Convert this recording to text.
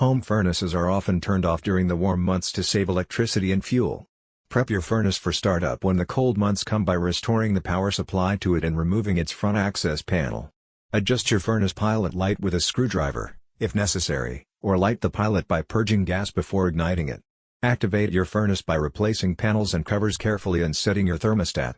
Home furnaces are often turned off during the warm months to save electricity and fuel. Prep your furnace for startup when the cold months come by restoring the power supply to it and removing its front access panel. Adjust your furnace pilot light with a screwdriver, if necessary, or light the pilot by purging gas before igniting it. Activate your furnace by replacing panels and covers carefully and setting your thermostat.